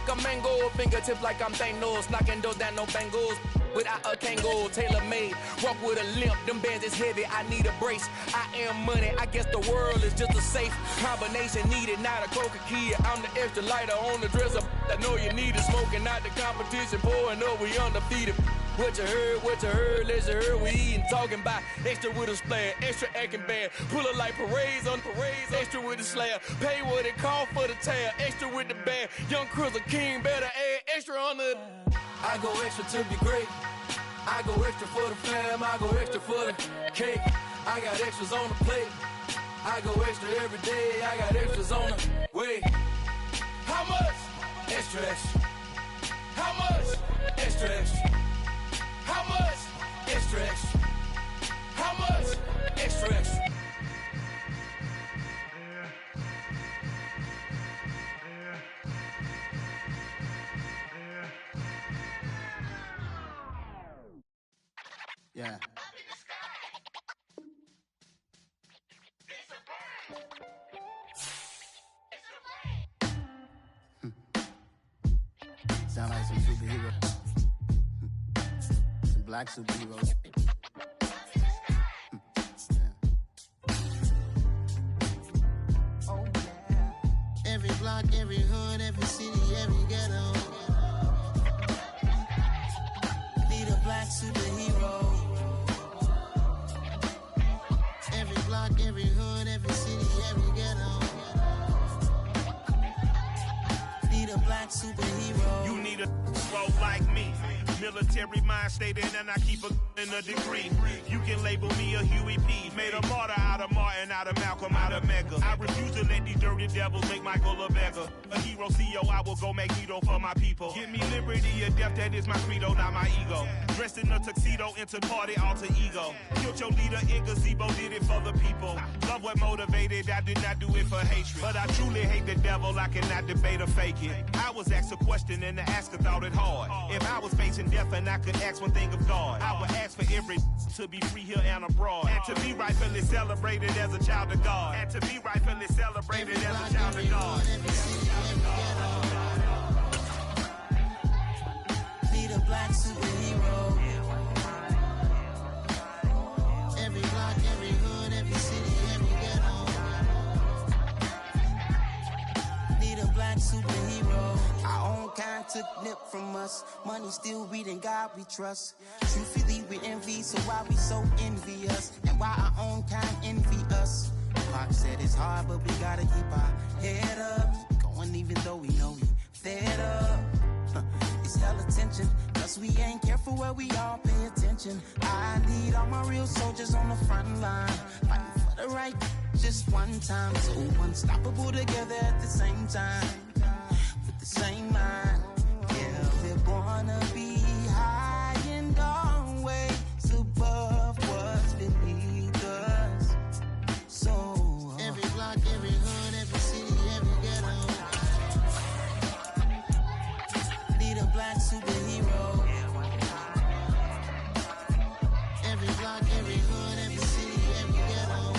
like a mango, fingertips like I'm Thanos, knocking those down no bangles. Without a Kango, tailor-made, walk with a limp, them bands is heavy, I need a brace. I am money, I guess the world is just a safe combination needed, not a coca key. I'm the extra lighter on the dresser, I know you need it, smoking out the competition, pouring up, we undefeated. What you heard, let's you heard, we eating, talking about extra with a splash, extra acting bad, pull it like parades on parades, extra with the slab, pay what it cost for the tab, extra with the bag, young Crizzle King, better add extra on the... I go extra to be great. I go extra for the fam. I go extra for the cake. I got extras on the plate. I go extra every day. I got extras on the way. How much? Extra, extra. How much? Extra, extra. How much? Extra, extra. How much? Extra, extra. Yeah. Sound like some superheroes. Some black superheroes. Oh, yeah. Every block, every hood, every city, every ghetto. Need a black superhero. Every block, every hood, every city, every ghetto. Need a black superhero. You need a role like me. Military mind stated, and I keep in a degree. You can label me a Huey P. Made a martyr out of Martin, out of Malcolm, out of Mega. I refuse to let these dirty devils make Michael a beggar. A hero CEO, I will go Magneto for my people. Give me liberty or death, that is my credo, not my ego. Dressed in a tuxedo, into party, alter ego. Killed your leader in gazebo, did it for the people. Love what motivated, I did not do it for hatred. But I truly hate the devil, I cannot debate or fake it. I was asked a question and the asker thought it hard. If I was facing death and I could ask one thing of God, I would ask for every to be free here and abroad, and to be rightfully celebrated as a child of God, and to be rightfully celebrated as a child of God. Need a black superhero. Every block, every hood, every city, every ghetto. Need a black superhero. Our own kind took nip from us. Money still reading God we trust. Truthfully we envy, so why we so envious? And why our own kind envy us? Pac said it's hard, but we gotta keep our head up. Going even though we know we fed up. It's hella tension, cause we ain't careful where we all pay attention. I need all my real soldiers on the front line, fighting for the right just one time. So unstoppable together at the same time, with the same mind. Yeah, we're gonna be high and always above what's beneath us. So every block, every hood, every city, every ghetto. Need a black superhero. Every block, every hood, every city, every ghetto.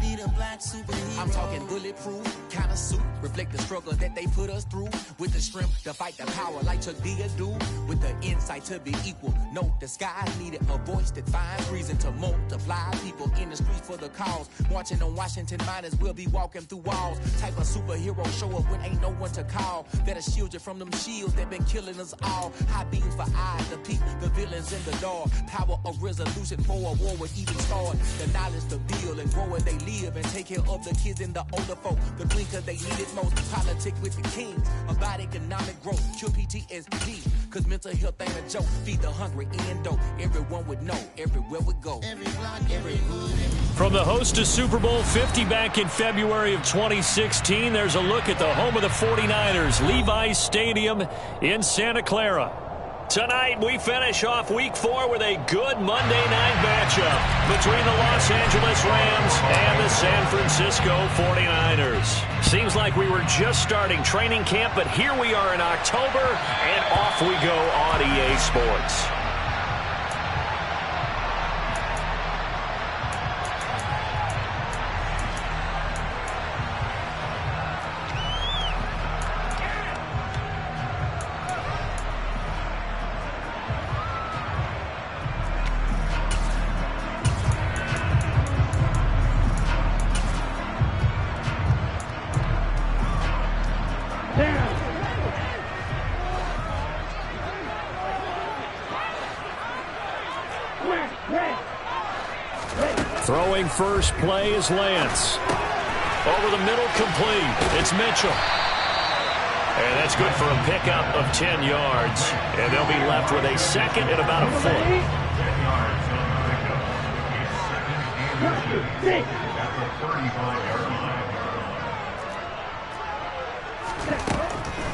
Need a black superhero. I'm talking bulletproof kind of suit, reflect the struggle that they put us through, with the strength to fight the power like Chuck D do, with the insight to be equal. No disguise needed, a voice that finds reason to multiply. People in the streets for the cause, marching on Washington miners will be walking through walls. Type of superhero show up when ain't no one to call, that'll shield you from them shields that been killing us all. High beams for eyes to peep the villains in the dark. Power of resolution for a war would even start. The knowledge to build and grow where they live, and take care of the kids and the older folk. The green cause they need it most. Politic with the kings about economic growth. Cure PTSD cause mental health ain't a joke. Feed the hungry and dope. Everyone would know everywhere we go. Every block, every hood, From the host of Super Bowl 50 back in February of 2016, there's a look at the home of the 49ers, Levi's Stadium in Santa Clara. Tonight, we finish off Week 4 with a good Monday night matchup between the Los Angeles Rams and the San Francisco 49ers. Seems like we were just starting training camp, but here we are in October, and off we go on EA Sports. throwing first play is Lance. Over the middle, complete. It's Mitchell. And that's good for a pickup of 10 yards. And they'll be left with a second and about a foot.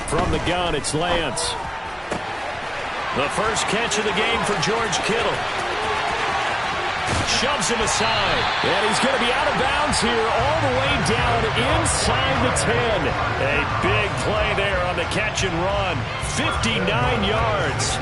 From the gun, it's Lance. The first catch of the game for George Kittle. Shoves him aside. And he's going to be out of bounds here all the way down inside the 10. A big play there on the catch and run. 59 yards.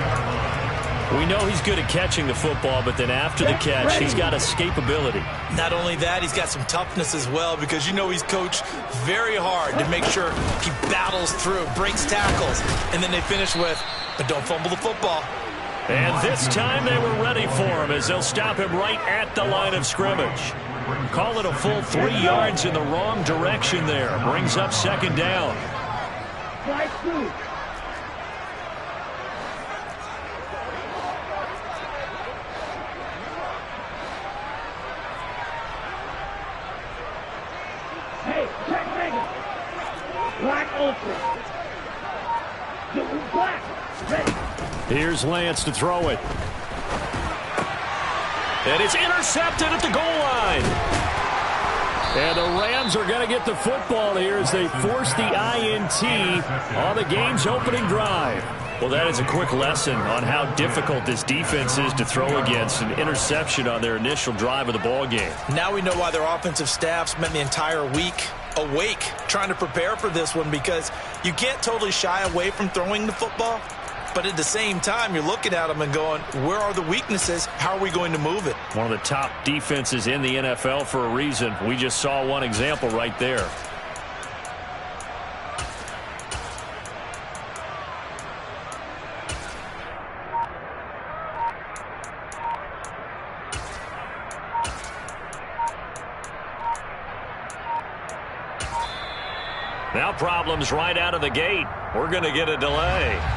We know he's good at catching the football, but then after the catch, he's got escapability. Not only that, he's got some toughness as well, because you know he's coached very hard to make sure he battles through, breaks tackles, and then they finish with, but don't fumble the football. And this time they were ready for him as they'll stop him right at the line of scrimmage. Call it a full 3 yards in the wrong direction there. Brings up second down. Hey, check Megan. Black ultra. Black. Ready. Here's Lance to throw it. And it's intercepted at the goal line. And the Rams are going to get the football here as they force the INT on the game's opening drive. Well, that is a quick lesson on how difficult this defense is to throw against. An interception on their initial drive of the ball game. Now we know why their offensive staff spent the entire week awake trying to prepare for this one, because you can't totally shy away from throwing the football. But at the same time, you're looking at them and going, where are the weaknesses? How are we going to move it? One of the top defenses in the NFL for a reason. We just saw one example right there. Now problems right out of the gate. We're going to get a delay.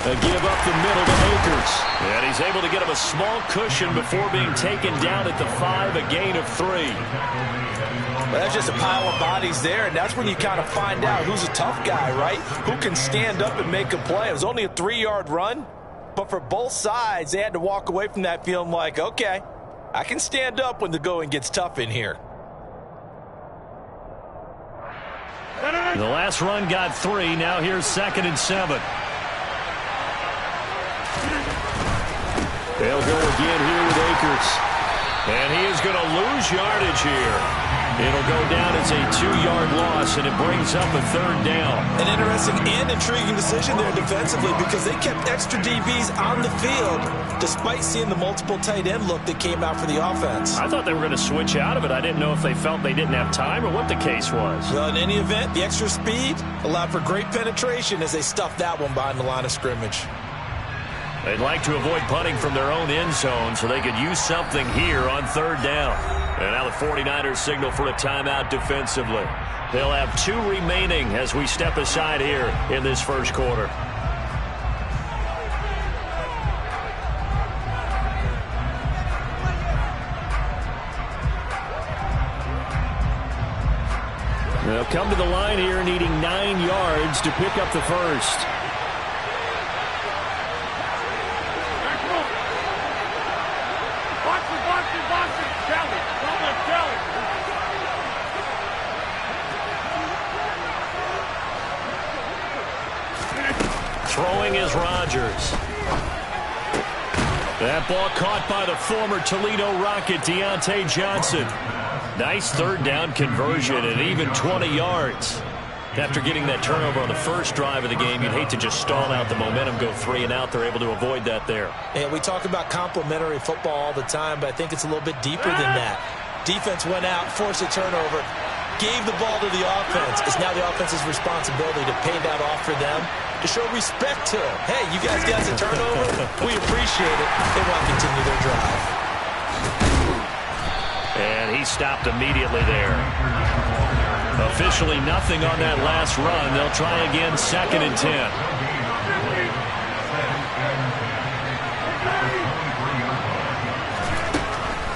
They give up the middle to Akers. And he's able to get him a small cushion before being taken down at the 5, a gain of 3. Well, that's just a pile of bodies there, and that's when you kind of find out who's a tough guy, right? Who can stand up and make a play. It was only a 3-yard run, but for both sides, they had to walk away from that feeling like, okay, I can stand up when the going gets tough in here. The last run got 3. Now here's 2nd and 7. They'll go again here with Akers. And he is going to lose yardage here. It'll go down as a 2-yard loss, and it brings up a 3rd down. An interesting and intriguing decision there defensively, because they kept extra DBs on the field despite seeing the multiple tight end look that came out for the offense. I thought they were going to switch out of it. I didn't know if they felt they didn't have time or what the case was. Well, in any event, the extra speed allowed for great penetration as they stuffed that one behind the line of scrimmage. They'd like to avoid punting from their own end zone so they could use something here on 3rd down. And now the 49ers signal for a timeout defensively. They'll have 2 remaining as we step aside here in this first quarter. They'll come to the line here needing 9 yards to pick up the first. Throwing is Rodgers. That ball caught by the former Toledo Rocket, Deontay Johnson. Nice 3rd down conversion at even 20 yards. After getting that turnover on the first drive of the game, you'd hate to just stall out the momentum, go 3 and out. They're able to avoid that there. And we talk about complimentary football all the time, but I think it's a little bit deeper than that. Defense went out, forced a turnover, gave the ball to the offense. It's now the offense's responsibility to pay that off for them, to show respect to them. Hey, you guys got a turnover. We appreciate it. They want to continue their drive. And he stopped immediately there. Officially nothing on that last run. They'll try again, 2nd and 10.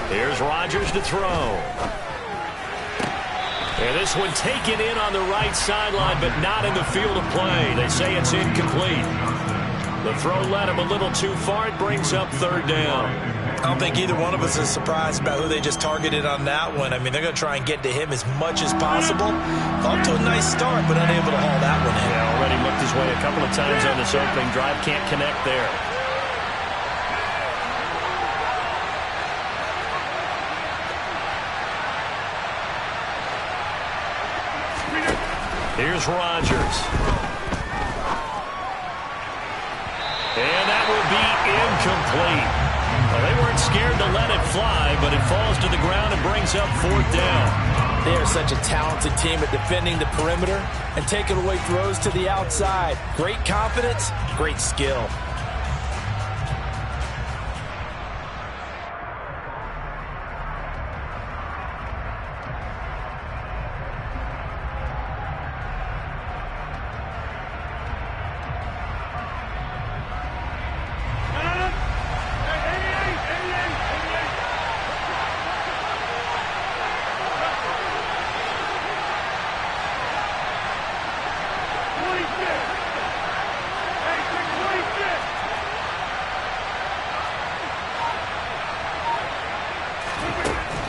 Here's Rodgers to throw. And this one taken in on the right sideline, but not in the field of play. They say it's incomplete. The throw led him a little too far. It brings up 3rd down. I don't think either one of us is surprised about who they just targeted on that one. I mean, they're going to try and get to him as much as possible. Off to a nice start, but unable to haul that one in. Yeah, already looked his way a couple of times on this opening drive. Can't connect there. Here's Rodgers. And that will be incomplete. Well, they weren't scared to let it fly, but it falls to the ground and brings up 4th down. They are such a talented team at defending the perimeter and taking away throws to the outside. Great confidence, great skill.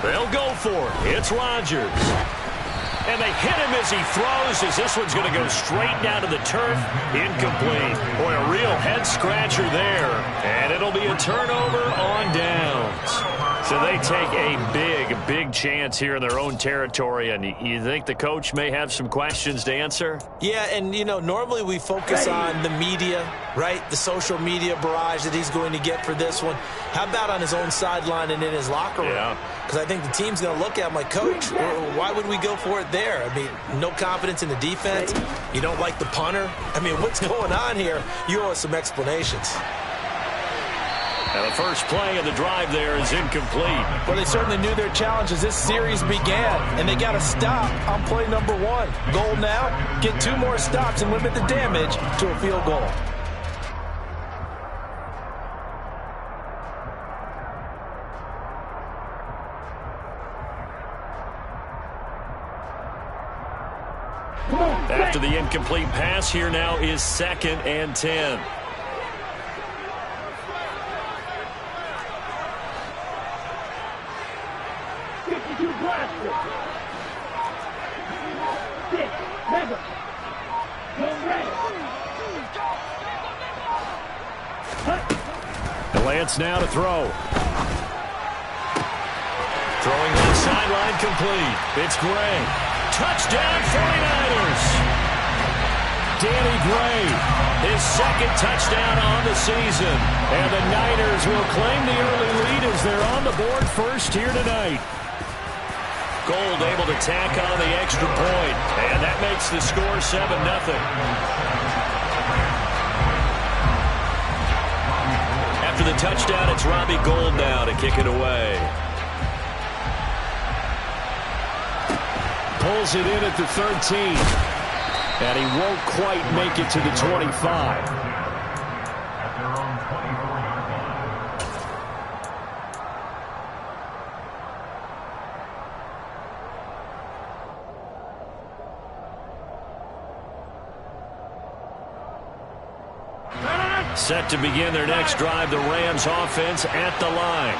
They'll go for it. It's Rodgers. And they hit him as he throws, as this one's going to go straight down to the turf. Incomplete. Boy, a real head-scratcher there. And it'll be a turnover on downs. So they take a big chance here in their own territory. And you think the coach may have some questions to answer? Yeah, and, you know, normally we focus on the media, right? The social media barrage that he's going to get for this one. How about on his own sideline and in his locker room? Yeah. Because I think the team's going to look at him like, Coach, why would we go for it there? I mean, no confidence in the defense. You don't like the punter. I mean, what's going on here? You owe us some explanations. And the first play of the drive there is incomplete. Well, they certainly knew their challenge as this series began, and they got to stop on play number 1. Goal now, get 2 more stops and limit the damage to a field goal. After the incomplete pass, here now is 2nd and 10. Lance now to throw. Throwing on the sideline, complete. It's Gray. Touchdown 49ers. Danny Gray, his 2nd touchdown on the season. And the Niners will claim the early lead as they're on the board first here tonight. Gold able to tack on the extra point. And that makes the score 7-0. After the touchdown, it's Robbie Gould now to kick it away. Pulls it in at the 13. And he won't quite make it to the 25. Set to begin their next drive, the Rams offense at the line.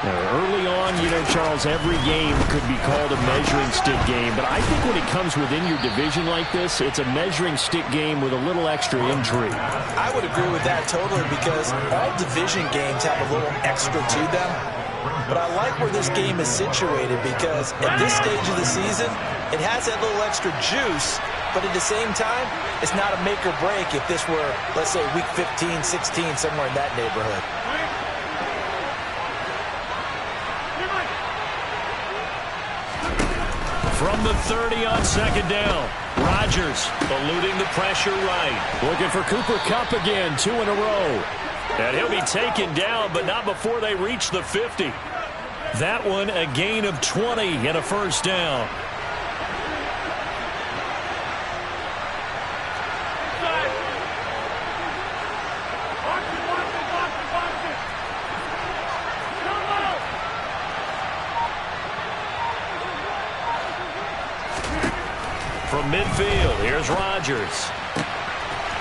Early on, you know, Charles, every game could be called a measuring stick game, but I think when it comes within your division like this, it's a measuring stick game with a little extra intrigue. I would agree with that totally, because all division games have a little extra to them. But I like where this game is situated, because at this stage of the season, it has that little extra juice, but at the same time, it's not a make or break if this were, let's say, week 15, 16, somewhere in that neighborhood. From the 30 on second down. Rodgers eluding the pressure right. Looking for Cooper Kupp again, 2 in a row. And he'll be taken down, but not before they reach the 50. That one a gain of 20 and a first down. From midfield, here's Rodgers.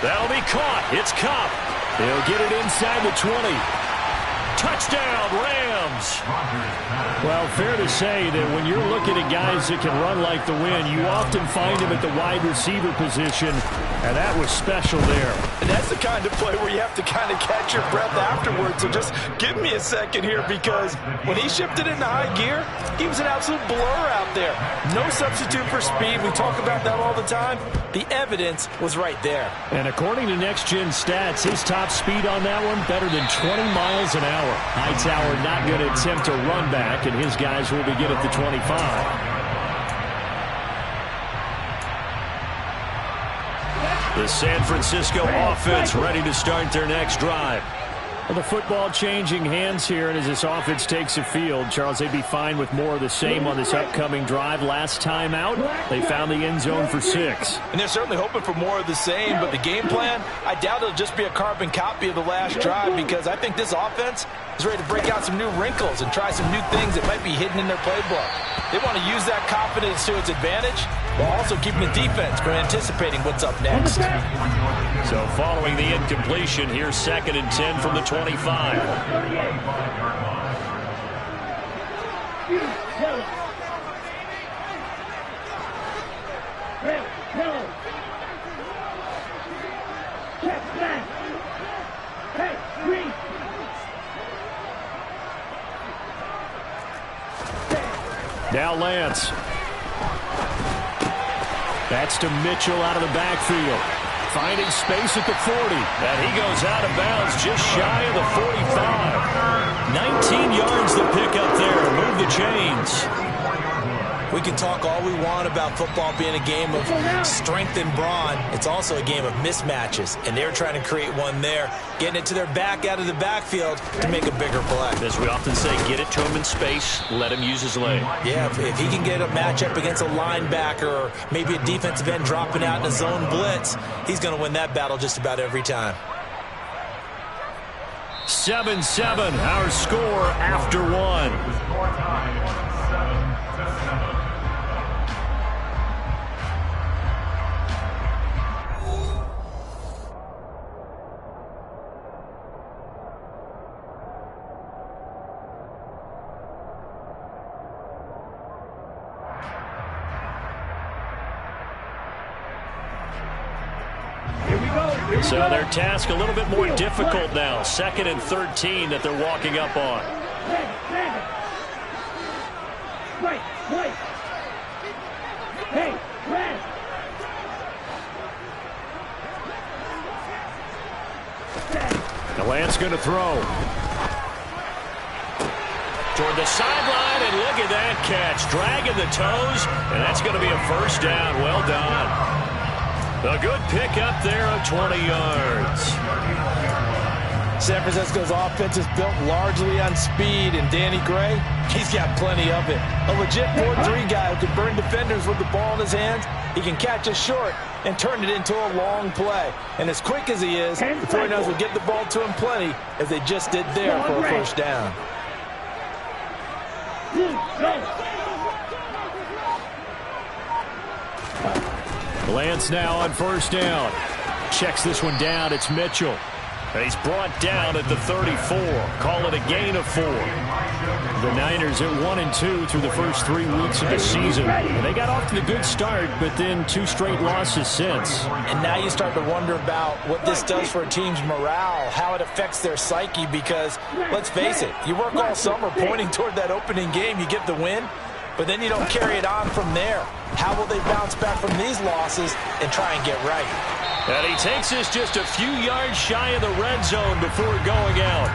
That'll be caught. It's Kupp. He'll get it inside the 20. Touchdown, Rams. Well, fair to say that when you're looking at guys that can run like the wind, you often find them at the wide receiver position, and that was special there. And that's the kind of play where you have to kind of catch your breath afterwards. So just give me a second here, because when he shifted into high gear, he was an absolute blur out there. No substitute for speed. We talk about that all the time. The evidence was right there. And according to Next Gen Stats, his top speed on that one, better than 20 miles an hour. Hightower not going to attempt a run back, and his guys will begin at the 25. The San Francisco offense ready to start their next drive. Well, the football changing hands here, and as this offense takes the field, Charles, they'd be fine with more of the same on this upcoming drive. Last time out, they found the end zone for 6. And they're certainly hoping for more of the same, but the game plan, I doubt it'll just be a carbon copy of the last drive, because I think this offense is ready to break out some new wrinkles and try some new things that might be hidden in their playbook. They want to use that confidence to its advantage, while also keeping the defense from anticipating what's up next. So following the incompletion, here's 2nd and 10 from the 25. Now Lance. That's to Mitchell out of the backfield. Finding space at the 40. And he goes out of bounds just shy of the 45. 19 yards to pick up there. Move the chains. We can talk all we want about football being a game of strength and brawn. It's also a game of mismatches, and they're trying to create one there, getting it to their back out of the backfield to make a bigger play. As we often say, get it to him in space, let him use his leg. Yeah, if he can get a matchup against a linebacker or maybe a defensive end dropping out in a zone blitz, he's going to win that battle just about every time. 7-7, our score after 1. So their task a little bit more difficult now. 2nd and 13 that they're walking up on. Now Lance going to throw. Toward the sideline, and look at that catch. Dragging the toes, and that's going to be a first down. Well done. A good pick up there of 20 yards. San Francisco's offense is built largely on speed, and Danny Gray, he's got plenty of it. A legit 4-3 guy who can burn defenders with the ball in his hands. He can catch it short and turn it into a long play. And as quick as he is, the 49ers will get the ball to him plenty, as they just did there for a first down. Lance now on first down. Checks this one down. It's Mitchell. And he's brought down at the 34. Call it a gain of 4. The Niners at 1-2 through the first 3 weeks of the season. And they got off to the good start, but then 2 straight losses since. And now you start to wonder about what this does for a team's morale, how it affects their psyche, because let's face it, you work all summer pointing toward that opening game, you get the win, but then you don't carry it on from there. How will they bounce back from these losses and try and get right? And he takes this just a few yards shy of the red zone before going out.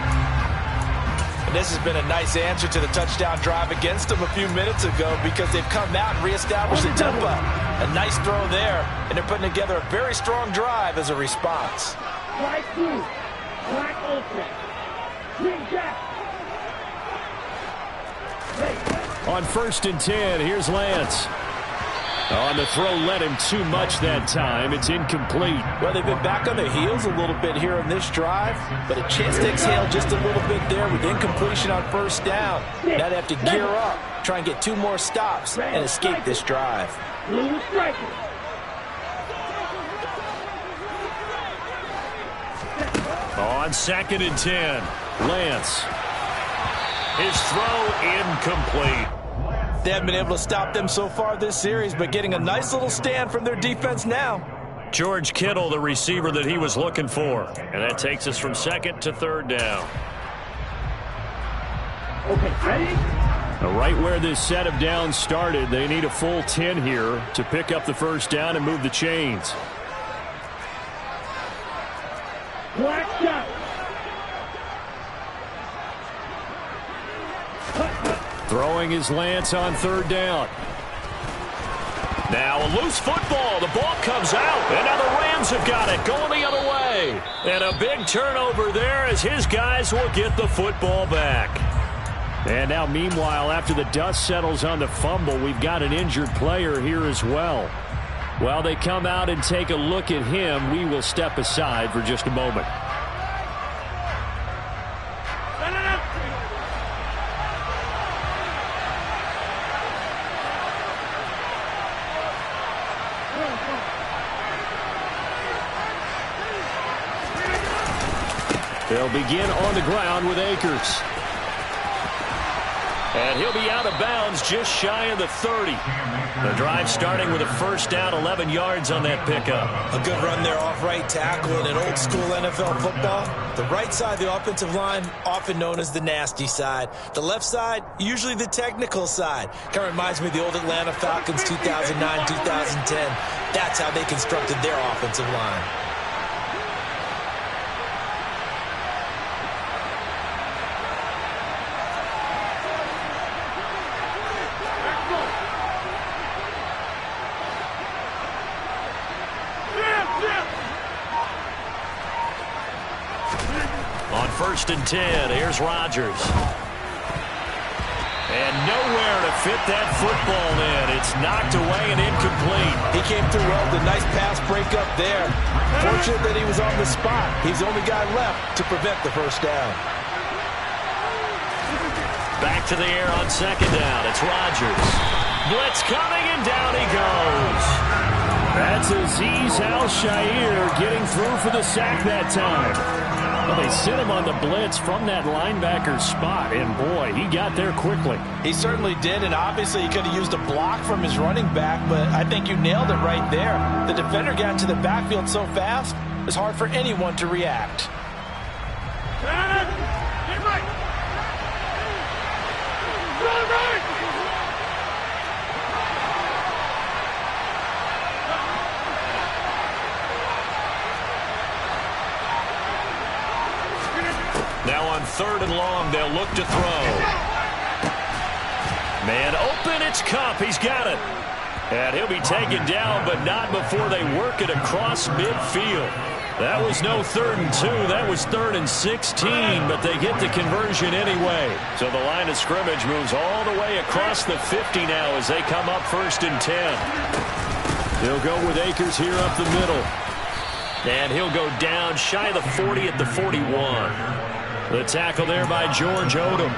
And this has been a nice answer to the touchdown drive against them a few minutes ago because they've come out and reestablished the tempo. A nice throw there, and they're putting together a very strong drive as a response. Right through. Black ultra. Green jack. On 1st and 10, here's Lance. On the throw, led him too much that time. It's incomplete. Well, they've been back on their heels a little bit here on this drive, but a chance to exhale just a little bit there with incompletion on 1st down. Now they have to gear up, try and get 2 more stops, and escape this drive. Blue striker. On 2nd and 10, Lance. His throw incomplete. They haven't been able to stop them so far this series, but getting a nice little stand from their defense now. George Kittle, the receiver that he was looking for. And that takes us from 2nd to 3rd down. Okay, ready? Now, right where this set of downs started, they need a full 10 here to pick up the 1st down and move the chains. Black shot. Throwing his Lance on 3rd down. Now a loose football. The ball comes out. And now the Rams have got it. Going the other way. And a big turnover there as his guys will get the football back. And now meanwhile, after the dust settles on the fumble, we've got an injured player here as well. While they come out and take a look at him, we will step aside for just a moment. They'll begin on the ground with Akers. And he'll be out of bounds just shy of the 30. The drive starting with a 1st down, 11 yards on that pickup. A good run there off right tackle in an old school NFL football. The right side of the offensive line, often known as the nasty side. The left side, usually the technical side. Kind of reminds me of the old Atlanta Falcons 2009, 2010. That's how they constructed their offensive line. On 1st and 10, here's Rodgers. And nowhere to fit that football in. It's knocked away and incomplete. He came through well with a nice pass breakup there. Fortunate that he was on the spot. He's the only guy left to prevent the 1st down. Back to the air on 2nd down. It's Rodgers. Blitz coming, and down he goes. That's Azeez Al-Shaair getting through for the sack that time. Well, they sent him on the blitz from that linebacker spot, and boy, he got there quickly. He certainly did, and obviously he could have used a block from his running back, but I think you nailed it right there. The defender got to the backfield so fast, it's hard for anyone to react. Get right. Run right. Now on 3rd and long, they'll look to throw. Man open, it's Kupp. He's got it. And he'll be taken down, but not before they work it across midfield. That was no 3rd and 2. That was 3rd and 16, but they get the conversion anyway. So the line of scrimmage moves all the way across the 50 now as they come up 1st and 10. They'll go with Akers here up the middle. And he'll go down shy of the 40 at the 41. The tackle there by George Odom.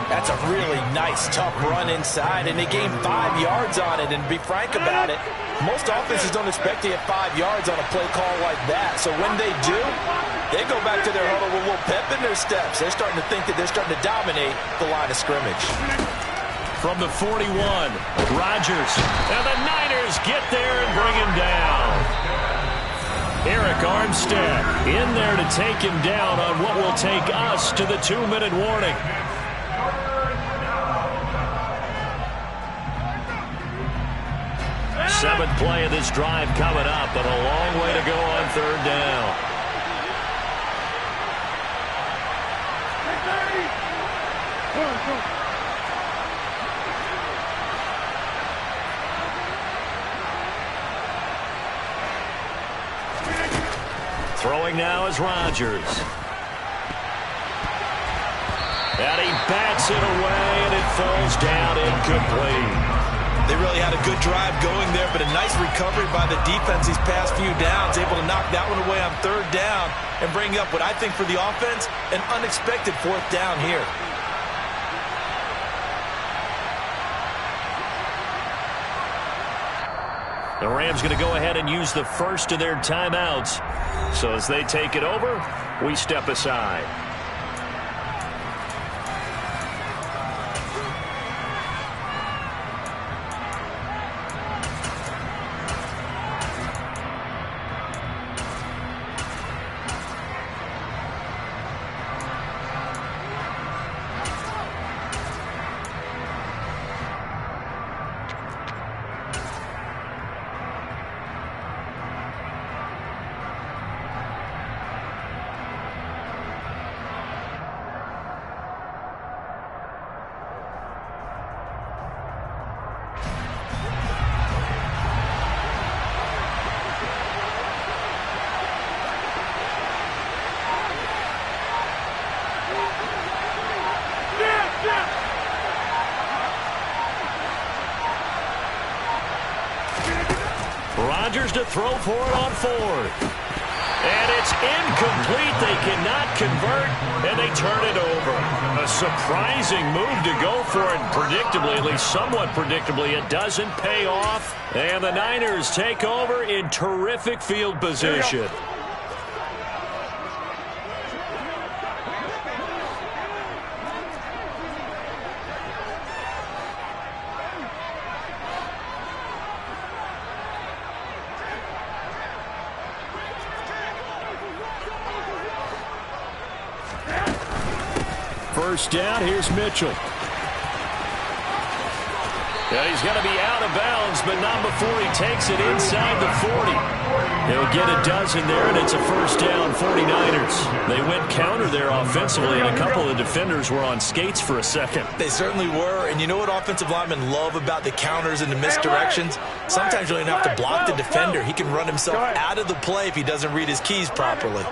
That's a really nice, tough run inside, and they gained 5 yards on it. And to be frank about it, most offenses don't expect to get 5 yards on a play call like that. So when they do, they go back to their huddle with a little pep in their steps. They're starting to think that they're starting to dominate the line of scrimmage. From the 41, Rodgers. And the Niners get there and bring him down. Eric Armstead in there to take him down on what will take us to the 2-minute warning. Seventh play of this drive coming up, but a long way to go on 3rd down. Throwing now is Rodgers. And he bats it away, and it falls down incomplete. They really had a good drive going there, but a nice recovery by the defense these past few downs, able to knock that one away on third down and bring up what I think for the offense, an unexpected fourth down here. The Rams going to go ahead and use the first of their timeouts. So as they take it over, we step aside. Rodgers to throw for it on fourth. And it's incomplete. They cannot convert, and they turn it over. A surprising move to go for it. Predictably, at least somewhat predictably, it doesn't pay off. And the Niners take over in terrific field position. First down, here's Mitchell. Yeah, he's going to be out of bounds, but not before he takes it inside the 40. He'll get a dozen there, and it's a first down, 49ers. They went counter there offensively, and a couple of the defenders were on skates for a second. They certainly were, and you know what offensive linemen love about the counters and the misdirections? Sometimes you don't even have to block the defender. He can run himself out of the play if he doesn't read his keys properly.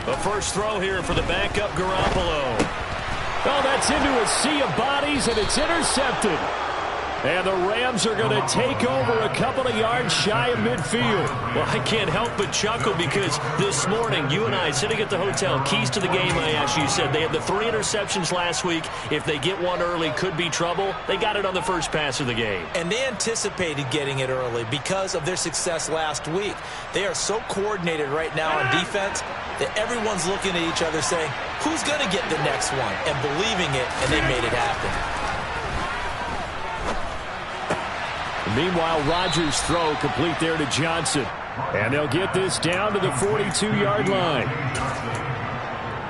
The first throw here for the backup Garoppolo. Oh, that's into a sea of bodies, and it's intercepted. And the Rams are going to take over a couple of yards shy of midfield. Well, I can't help but chuckle because this morning, you and I sitting at the hotel, keys to the game, I asked you, said they had the 3 interceptions last week. If they get one early, could be trouble. They got it on the first pass of the game. And they anticipated getting it early because of their success last week. They are so coordinated right now on defense that everyone's looking at each other saying, who's going to get the next one? And believing it, and they made it happen. Meanwhile, Rodgers' throw complete there to Johnson. And they'll get this down to the 42-yard line.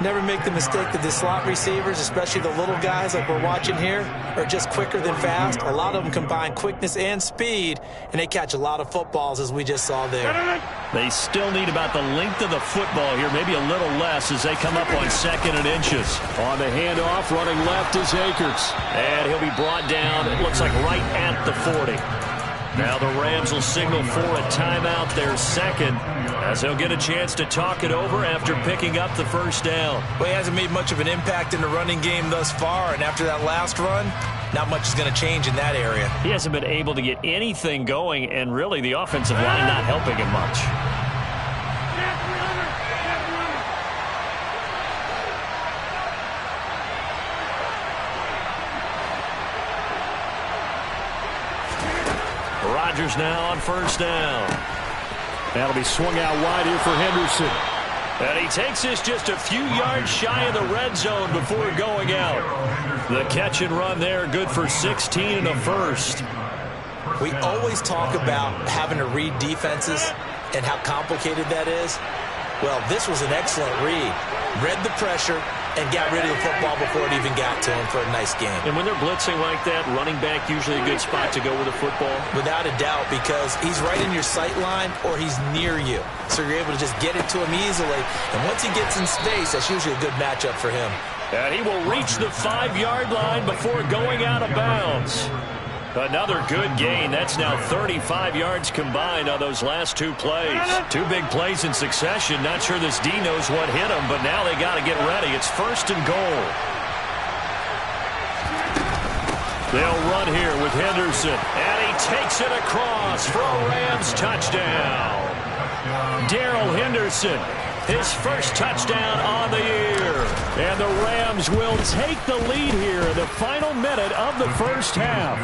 Never make the mistake that the slot receivers, especially the little guys like we're watching here, are just quicker than fast. A lot of them combine quickness and speed, and they catch a lot of footballs, as we just saw there. They still need about the length of the football here, maybe a little less as they come up on 2nd and inches. On the handoff, running left is Akers. And he'll be brought down, it looks like right at the 40. Now the Rams will signal for a timeout, their second, as they'll get a chance to talk it over after picking up the first down. Well, he hasn't made much of an impact in the running game thus far, and after that last run, not much is going to change in that area. He hasn't been able to get anything going, and really the offensive line not helping him much. Rodgers now on first down. That'll be swung out wide here for Henderson. And he takes this just a few yards shy of the red zone before going out. The catch and run there, good for 16 and a first. We always talk about having to read defenses and how complicated that is. Well, this was an excellent read. Read the pressure and got rid of the football before it even got to him for a nice game. And when they're blitzing like that, running back usually a good spot to go with the football? Without a doubt, because he's right in your sight line or he's near you. So you're able to just get it to him easily. And once he gets in space, that's usually a good matchup for him. And he will reach the 5-yard line before going out of bounds. Another good gain. That's now 35 yards combined on those last 2 plays. 2 big plays in succession. Not sure this D knows what hit him, but now they got to get ready. It's 1st and goal. They'll run here with Henderson. And he takes it across for a Rams touchdown. Darrell Henderson, his first touchdown on the year. And the Rams will take the lead here in the final minute of the first half.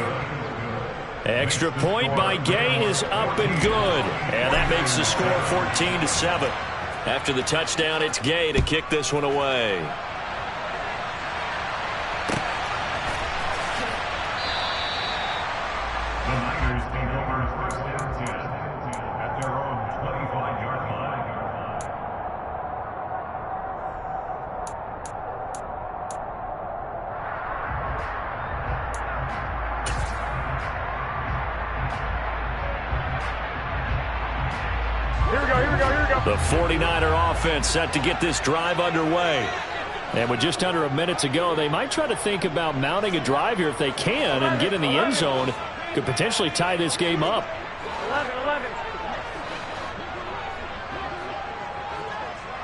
Extra point by Gay is up and good. And that makes the score 14-7. After the touchdown, it's Gay to kick this one away. The 49er offense set to get this drive underway. And with just under a minute to go, they might try to think about mounting a drive here if they can and get in the end zone. Could potentially tie this game up. 11.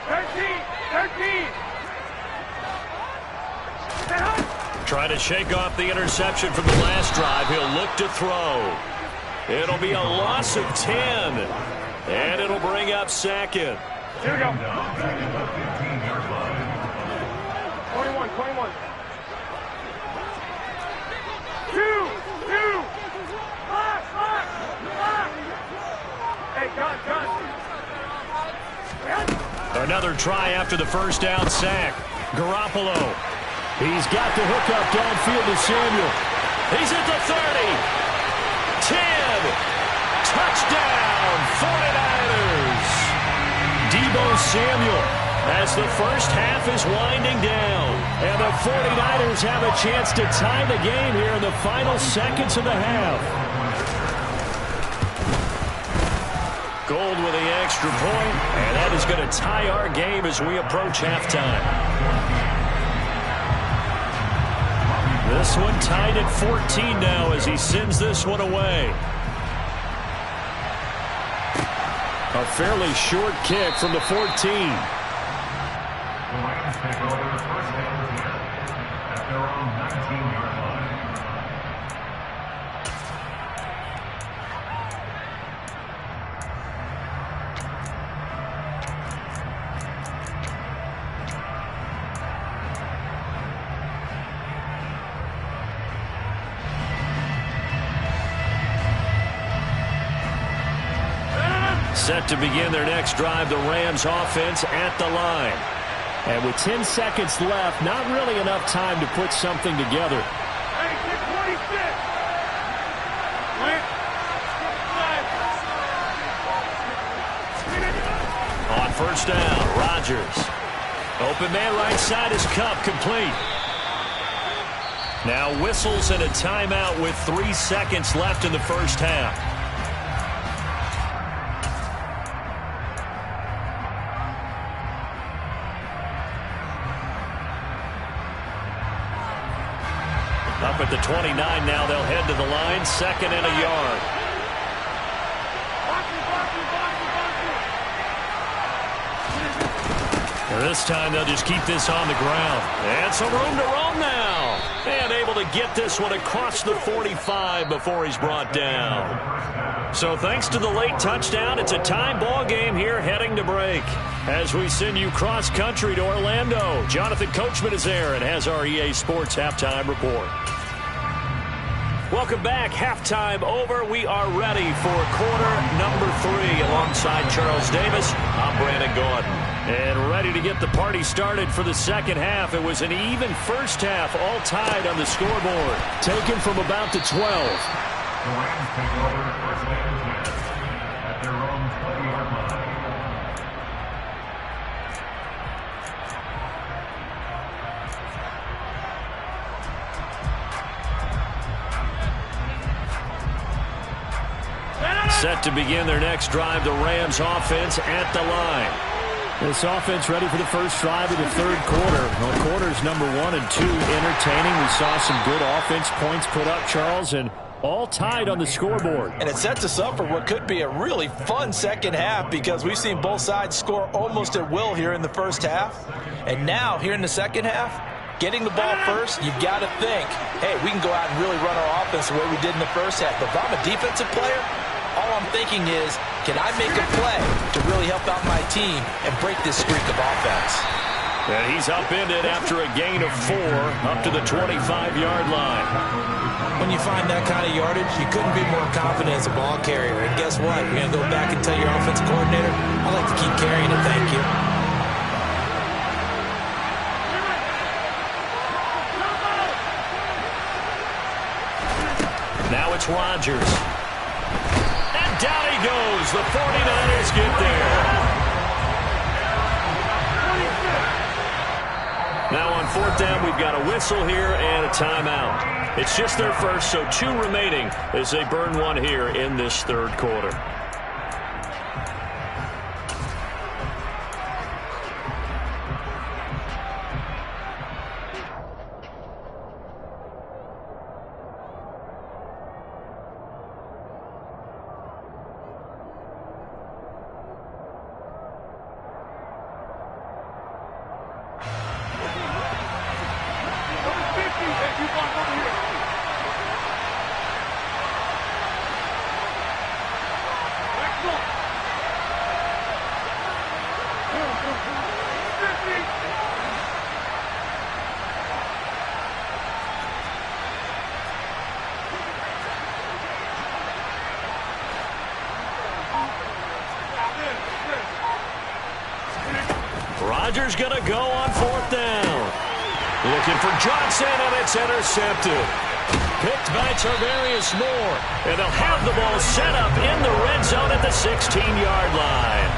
13. Trying to shake off the interception from the last drive. He'll look to throw. It'll be a loss of 10. And it'll bring up 2nd. Here we go. 21. Two. Lock. Hey, gun. Another try after the first down sack. Garoppolo. He's got the hook up downfield to Samuel. He's at the 30. 10. Touchdown, 49ers. Deebo Samuel as the first half is winding down. And the 49ers have a chance to tie the game here in the final seconds of the half. Gold with the extra point, and that is going to tie our game as we approach halftime. This one tied at 14 now as he sends this one away. A fairly short kick from the 14. The Rams take over the first down here at their own 19-yard line. Set to begin their next drive, the Rams offense at the line. And with 10 seconds left, not really enough time to put something together. Hey, 26. On first down, Rodgers. Open man right side is Kupp, complete. Now whistles and a timeout with 3 seconds left in the first half. Up at the 29 now, they'll head to the line, 2nd and a yard. This time they'll just keep this on the ground. And some room to roam now. And able to get this one across the 45 before he's brought down. So thanks to the late touchdown, it's a tie ball game here heading to break. As we send you cross country to Orlando, Jonathan Coachman is there and has our EA Sports halftime report. Welcome back. Halftime over. We are ready for quarter number 3 alongside Charles Davis. I'm Brandon Gordon. And ready to get the party started for the second half. It was an even first half, all tied on the scoreboard. Taken from about the 12. The Rams take over first down at their own 20-yard line. Set to begin their next drive, the Rams offense at the line. This offense ready for the first drive of the third quarter. Well, quarters number 1 and 2 entertaining. We saw some good offense points put up, Charles, and all tied on the scoreboard. And it sets us up for what could be a really fun second half because we've seen both sides score almost at will here in the first half. And now, here in the second half, getting the ball first, you've got to think, hey, we can go out and really run our offense the way we did in the first half. But if I'm a defensive player, all I'm thinking is, can I make a play to really help out my team and break this streak of offense? And he's upended after a gain of 4 up to the 25-yard line. When you find that kind of yardage, you couldn't be more confident as a ball carrier. And guess what? You're going to go back and tell your offensive coordinator, I'd like to keep carrying it, thank you. Now it's Rodgers. And down he goes. The 49ers get there. Now on 4th down, we've got a whistle here and a timeout. It's just their first, so 2 remaining as they burn 1 here in this third quarter. Rodgers going to go on 4th down. Looking for Johnson, and it's intercepted. Picked by Tarvarius Moore. And they'll have the ball set up in the red zone at the 16-yard line.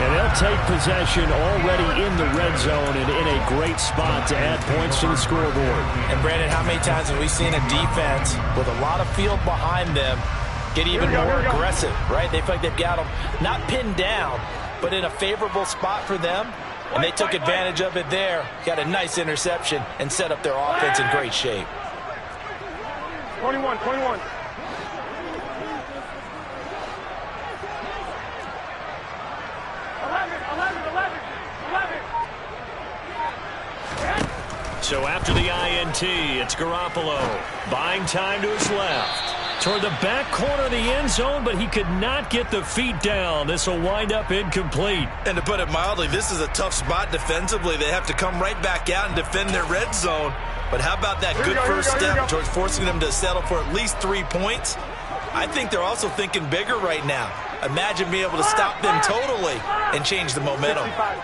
And they'll take possession already in the red zone and in a great spot to add points to the scoreboard. And, Brandon, how many times have we seen a defense with a lot of field behind them get even more aggressive, right? They feel like they've got them not pinned down, but in a favorable spot for them. And they took advantage of it there. Got a nice interception and set up their offense in great shape. 21. 11. So after the INT, it's Garoppolo buying time to his left. Toward the back corner of the end zone, but he could not get the feet down. This will wind up incomplete. And to put it mildly, this is a tough spot defensively. They have to come right back out and defend their red zone. But how about that good first step towards forcing them to settle for at least 3 points? I think they're also thinking bigger right now. Imagine being able to stop them totally and change the momentum. 65.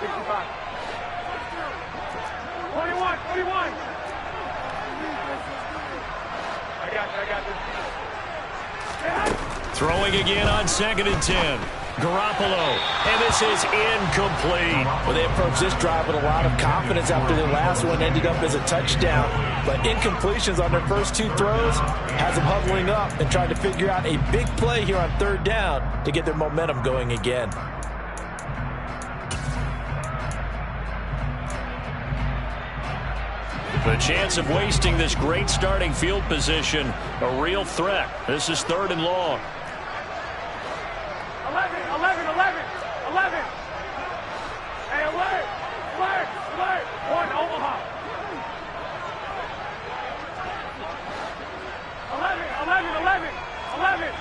21. I got this. Throwing again on 2nd and 10. Garoppolo, and this is incomplete. Well, they approached this drive with a lot of confidence after their last one ended up as a touchdown. But incompletions on their first 2 throws has them huddling up and trying to figure out a big play here on 3rd down to get their momentum going again. The chance of wasting this great starting field position, a real threat. This is 3rd and long. 11. Hey, alert. 1, Omaha. 11.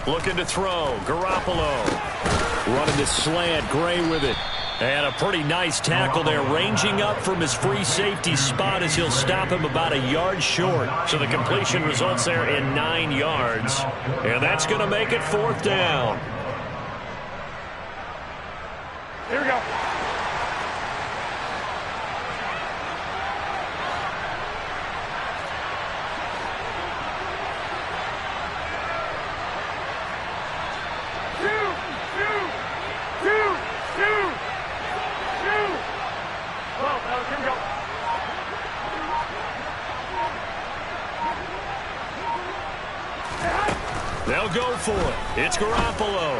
Looking to throw. Garoppolo. Running the slant. Gray with it. And a pretty nice tackle there, ranging up from his free safety spot as he'll stop him about a yard short. So the completion results there in 9 yards. And that's going to make it 4th down. Here we go. They'll go for it. It's Garoppolo.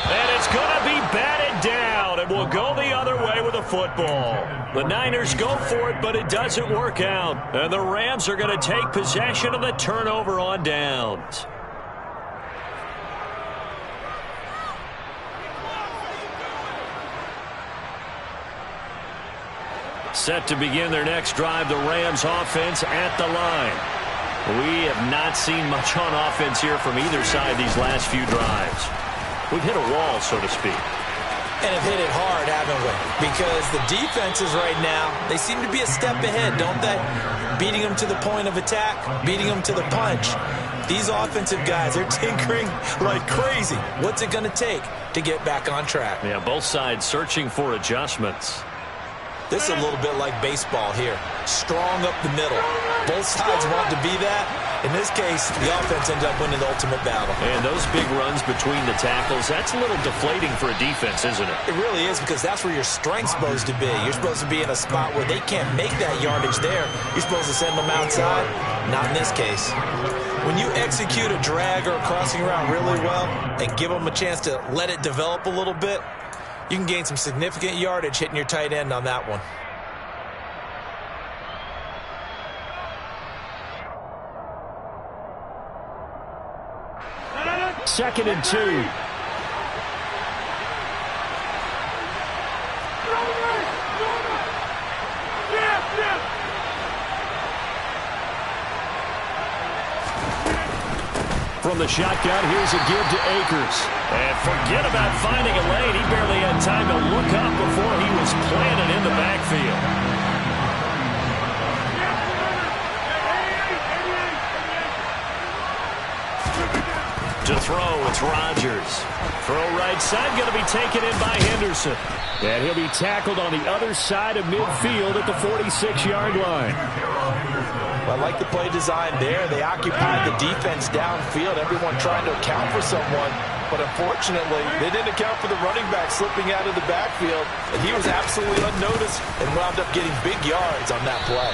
And it's going to be batted down, and we'll go the other way with the football. The Niners go for it, but it doesn't work out. And the Rams are going to take possession of the turnover on downs. Set to begin their next drive, the Rams offense at the line. We have not seen much on offense here from either side these last few drives. We've hit a wall, so to speak. And have hit it hard, haven't we? Because the defenses right now, they seem to be a step ahead, don't they? Beating them to the point of attack, beating them to the punch. These offensive guys, they're tinkering like crazy. What's it going to take to get back on track? Yeah, both sides searching for adjustments. This is a little bit like baseball here. Strong up the middle. Both sides want to be that. In this case, the offense ends up winning the ultimate battle. And those big runs between the tackles, that's a little deflating for a defense, isn't it? It really is, because that's where your strength's supposed to be. You're supposed to be in a spot where they can't make that yardage there. You're supposed to send them outside. Not in this case. When you execute a drag or a crossing route really well and give them a chance to let it develop a little bit, you can gain some significant yardage hitting your tight end on that one. Second and 2. From the shotgun, here's a give to Akers. And forget about finding a lane. He barely had time to look up before he was planted in the backfield. To throw, it's Rodgers. Throw right side, going to be taken in by Henderson. And he'll be tackled on the other side of midfield at the 46-yard line. I like the play design there. They occupied the defense downfield, everyone trying to account for someone. But unfortunately, they didn't account for the running back slipping out of the backfield. And he was absolutely unnoticed and wound up getting big yards on that play.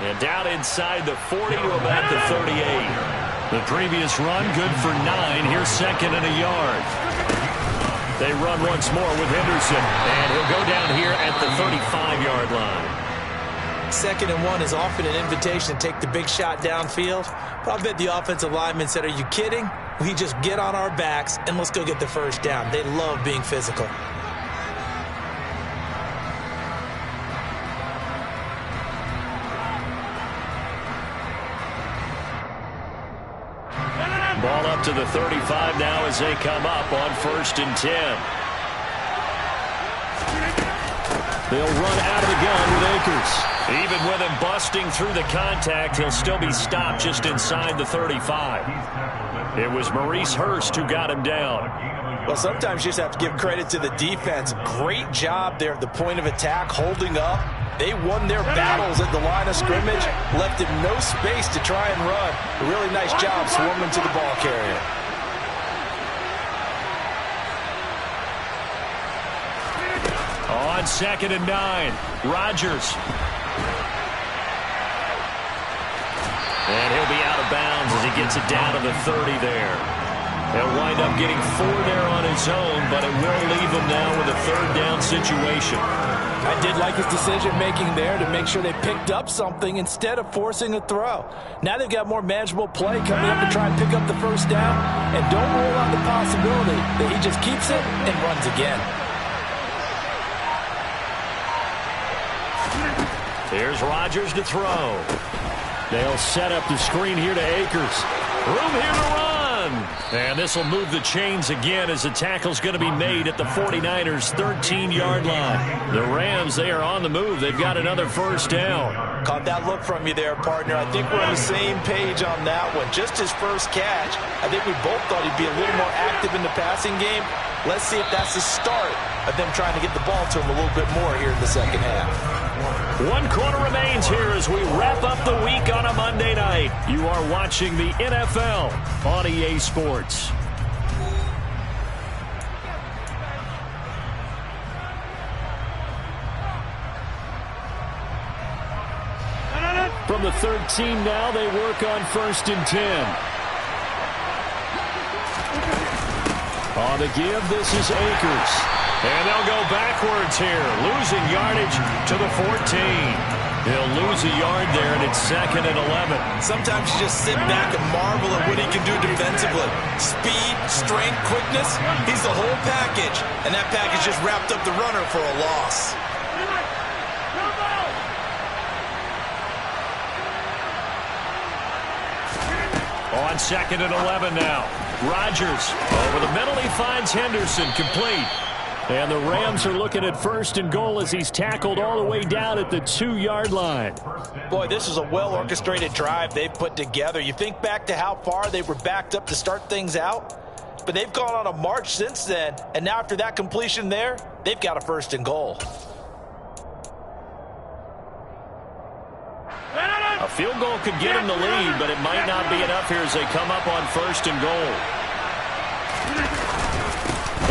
And down inside the 40 to about the 38. The previous run, good for 9. Here's second and a yard. They run once more with Henderson. And he'll go down here at the 35-yard line. Second and 1 is often an invitation to take the big shot downfield. But I bet the offensive lineman said, are you kidding? We just get on our backs and let's go get the first down. They love being physical. Ball up to the 35 now as they come up on 1st and 10. They'll run out of the gun with Akers. Even with him busting through the contact, he'll still be stopped just inside the 35. It was Maurice Hurst who got him down. Well, sometimes you just have to give credit to the defense. Great job there at the point of attack, holding up. They won their battles at the line of scrimmage, left him no space to try and run. A really nice job swarming to the ball carrier. On 2nd and 9, Rodgers. And he'll be out of bounds as he gets it down to the 30 there. He'll wind up getting 4 there on his own, but it will leave him now with a 3rd down situation. I did like his decision-making there to make sure they picked up something instead of forcing a throw. Now they've got more manageable play coming up to try and pick up the first down, and don't rule out the possibility that he just keeps it and runs again. Here's Rodgers to throw. They'll set up the screen here to Akers. Room here to run. And this will move the chains again as the tackle's going to be made at the 49ers' 13-yard line. The Rams, they are on the move. They've got another first down. Caught that look from you there, partner. I think we're on the same page on that one. Just his first catch. I think we both thought he'd be a little more active in the passing game. Let's see if that's the start of them trying to get the ball to him a little bit more here in the second half. 1 quarter remains here as we wrap up the week on a Monday night. You are watching the NFL on EA Sports. From the 13 now, they work on 1st and 10. On the give, this is Akers. And they'll go backwards here, losing yardage to the 14. He'll lose a yard there, and it's 2nd and 11. Sometimes you just sit back and marvel at what he can do defensively. Speed, strength, quickness, he's the whole package. And that package just wrapped up the runner for a loss. On 2nd and 11 now. Rodgers over the middle. He finds Henderson complete. And the Rams are looking at 1st and goal as he's tackled all the way down at the 2-yard line. Boy, this is a well-orchestrated drive they've put together. You think back to how far they were backed up to start things out, but they've gone on a march since then. And now after that completion there, they've got a 1st and goal. A field goal could get him the lead, but it might not be enough here as they come up on 1st and goal.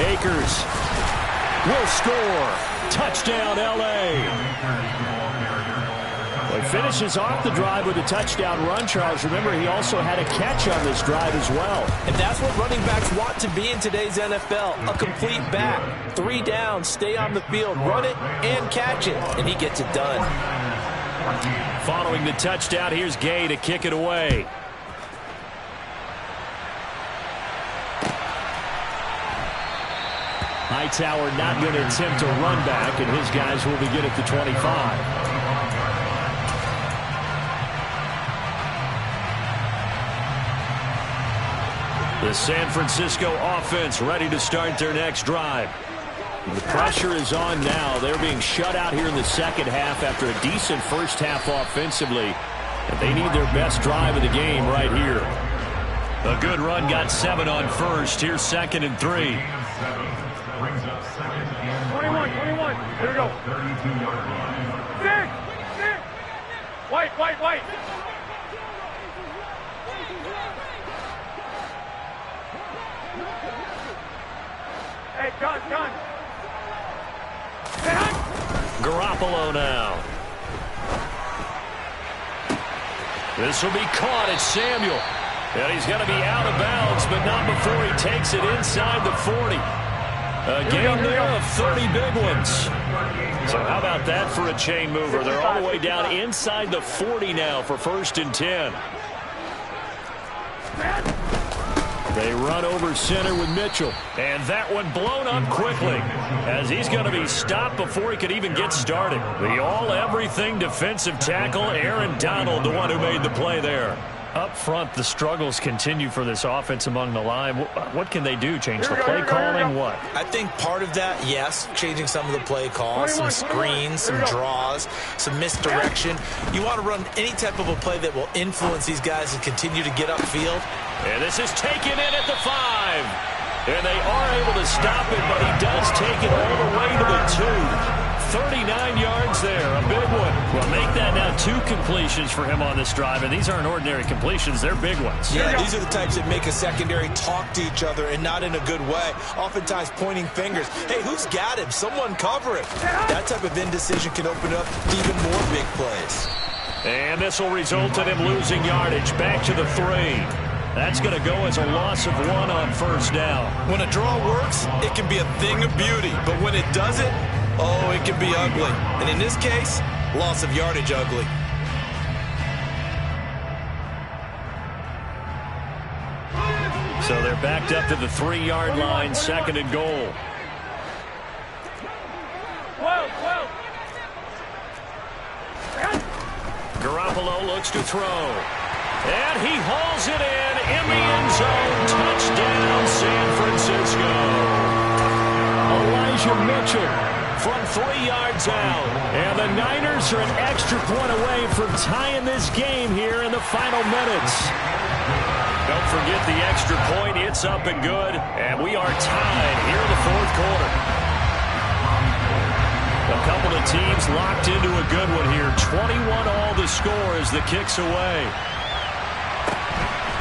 Akers will score. Touchdown, L.A. Well, he finishes off the drive with a touchdown run, Charles. Remember, he also had a catch on this drive as well. And that's what running backs want to be in today's NFL. A complete back. 3 down, stay on the field, run it, and catch it. And he gets it done. Following the touchdown, here's Gay to kick it away. Hightower not going to attempt a run back, and his guys will begin at the 25. The San Francisco offense ready to start their next drive. The pressure is on now. They're being shut out here in the second half after a decent first half offensively. And they need their best drive of the game right here. A good run got 7 on 1st. Here's 2nd and 3. 21. Here we go. 6. White. Hey, gun. Garoppolo now. This will be caught. It's Samuel. And he's going to be out of bounds, but not before he takes it inside the 40. A game there of 30 big ones. So how about that for a chain mover? They're all the way down inside the 40 now for 1st and 10. They run over center with Mitchell. And that one blown up quickly as he's going to be stopped before he could even get started. The all-everything defensive tackle, Aaron Donald, the one who made the play there. Up front, the struggles continue for this offense among the line. What can they do? Change the play calling? What? I think part of that, yes, changing some of the play calls, some screens, some draws, some misdirection. You want to run any type of a play that will influence these guys and continue to get upfield. And this is taken in at the 5. And they are able to stop it, but he does take it all the way to the 2. 39 yards there, a big one. Well, make that now 2 completions for him on this drive, and these aren't ordinary completions. They're big ones. Yeah, these are the types that make a secondary talk to each other and not in a good way, oftentimes pointing fingers. Hey, who's got him? Someone cover it. That type of indecision can open up even more big plays. And this will result in him losing yardage back to the 3. That's going to go as a loss of 1 on 1st down. When a draw works, it can be a thing of beauty, but when it doesn't, oh, it can be ugly. And in this case, loss of yardage ugly. So they're backed up to the 3-yard line, 2nd and goal. 12. Garoppolo looks to throw. And he hauls it in the end zone. Touchdown, San Francisco. Elijah Mitchell from 3 yards out. And the Niners are an extra point away from tying this game here in the final minutes. Don't forget the extra point. It's up and good. And we are tied here in the 4th quarter. A couple of teams locked into a good one here. 21 all the score as the kick's away.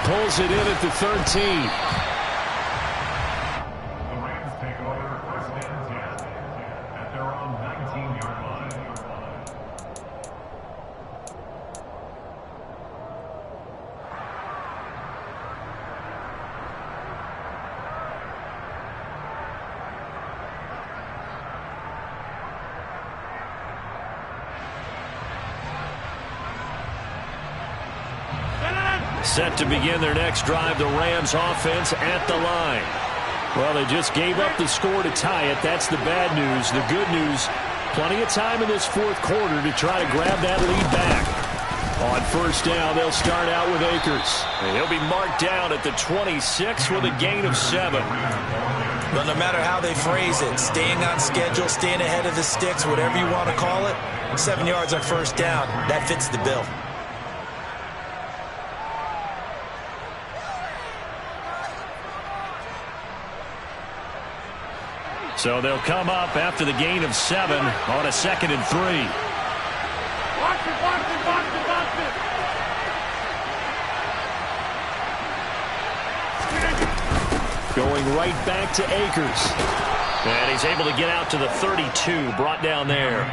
Pulls it in at the 13. Set to begin their next drive, the Rams offense at the line. Well, they just gave up the score to tie it. That's the bad news. The good news, plenty of time in this fourth quarter to try to grab that lead back. On first down, they'll start out with Akers. And he'll be marked down at the 26 with a gain of 7. But no matter how they phrase it, staying on schedule, staying ahead of the sticks, whatever you want to call it, 7 yards on first down, that fits the bill. So they'll come up after the gain of 7 on a 2nd and 3. Box it, box it, box it, box it. Going right back to Akers. And he's able to get out to the 32, brought down there.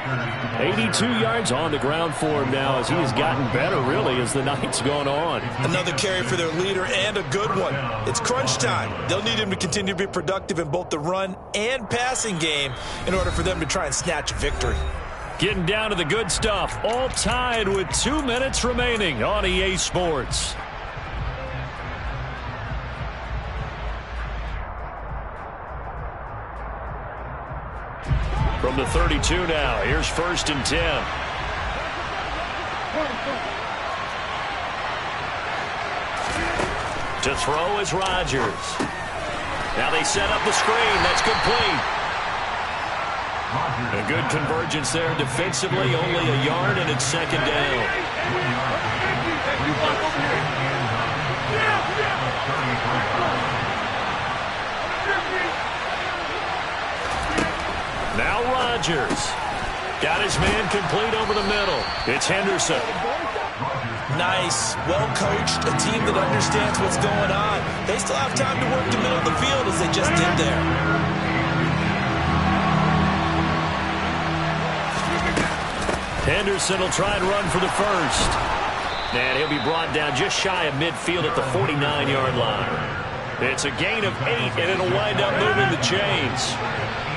82 yards on the ground for him now as he has gotten better, really, as the night's gone on. Another carry for their leader and a good one. It's crunch time. They'll need him to continue to be productive in both the run and passing game in order for them to try and snatch a victory. Getting down to the good stuff, all tied with 2 minutes remaining on EA Sports. From the 32 now, here's 1st and 10. To throw is Rodgers. Now they set up the screen. That's complete. A good convergence there defensively, only a yard, and it's 2nd down. Now Rodgers. Got his man complete over the middle. It's Henderson. Nice, well-coached, a team that understands what's going on. They still have time to work the middle of the field as they just did there. Henderson will try and run for the first. And he'll be brought down just shy of midfield at the 49-yard line. It's a gain of 8, and it'll wind up moving the chains.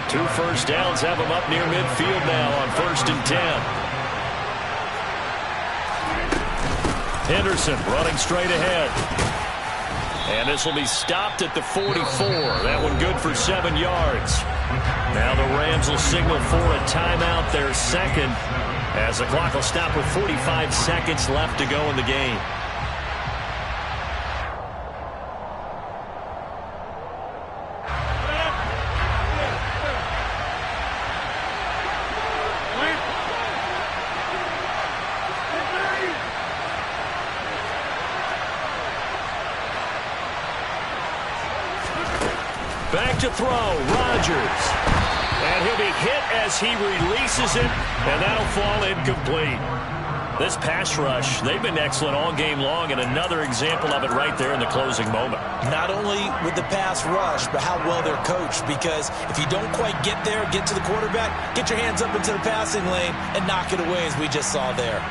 2 first downs have him up near midfield now on 1st and 10. Henderson running straight ahead. And this will be stopped at the 44. That one good for 7 yards. Now the Rams will signal for a timeout, their second, as the clock will stop with 45 seconds left to go in the game. Back to throw, Rodgers. And he'll be hit as he releases it, and that'll fall incomplete. This pass rush, they've been excellent all game long, and another example of it right there in the closing moment. Not only with the pass rush, but how well they're coached, because if you don't quite get there, get to the quarterback, get your hands up into the passing lane and knock it away as we just saw there.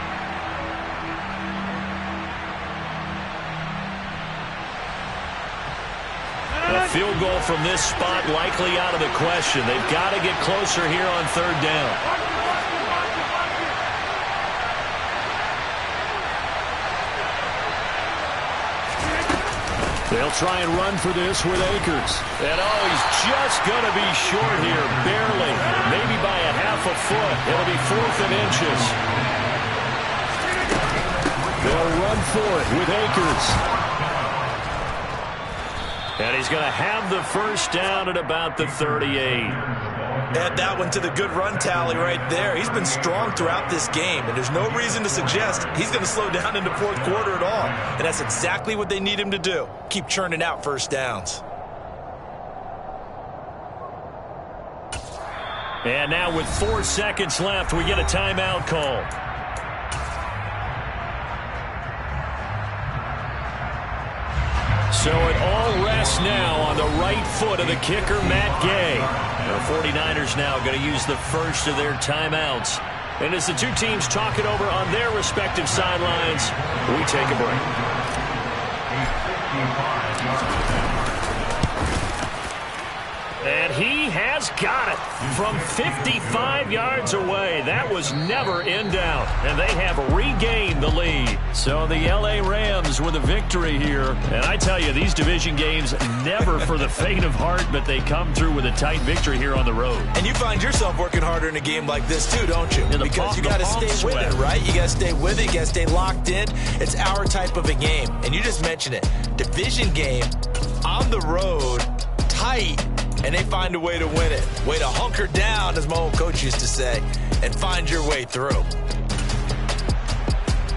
A field goal from this spot likely out of the question. They've got to get closer here on 3rd down. They'll try and run for this with Akers. And he's just going to be short here, barely, maybe by a half a foot. It'll be 4th and inches. They'll run for it with Akers. And he's going to have the first down at about the 38. Add that one to the good run tally right there. He's been strong throughout this game, and there's no reason to suggest he's going to slow down in the 4th quarter at all. And that's exactly what they need him to do. Keep churning out first downs. And now with 4 seconds left, we get a timeout call. So it all rests now on the right foot of the kicker, Matt Gay. The 49ers now going to use the first of their timeouts. And as the two teams talk it over on their respective sidelines, we take a break. And he has got it from 55 yards away. That was never in doubt. And they have regained the lead. So the L.A. Rams with a victory here. And I tell you, these division games never for the faint of heart, but they come through with a tight victory here on the road. And you find yourself working harder in a game like this too, don't you? Because you got to stay with it, right? You got to stay with it. You got to stay locked in. It's our type of a game. And you just mentioned it. Division game on the road, tight. And they find a way to win it. Way to hunker down, as my old coach used to say, and find your way through.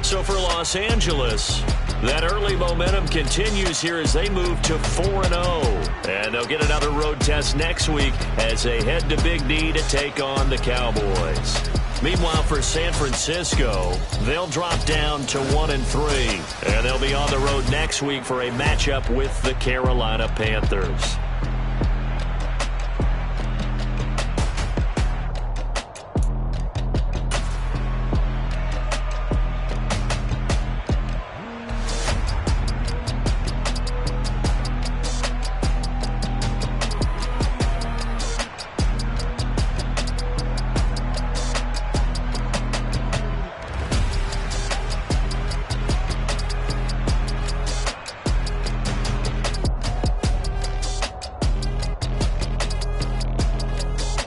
So for Los Angeles, that early momentum continues here as they move to 4-0. And they'll get another road test next week as they head to Big D to take on the Cowboys. Meanwhile, for San Francisco, they'll drop down to 1-3. And they'll be on the road next week for a matchup with the Carolina Panthers.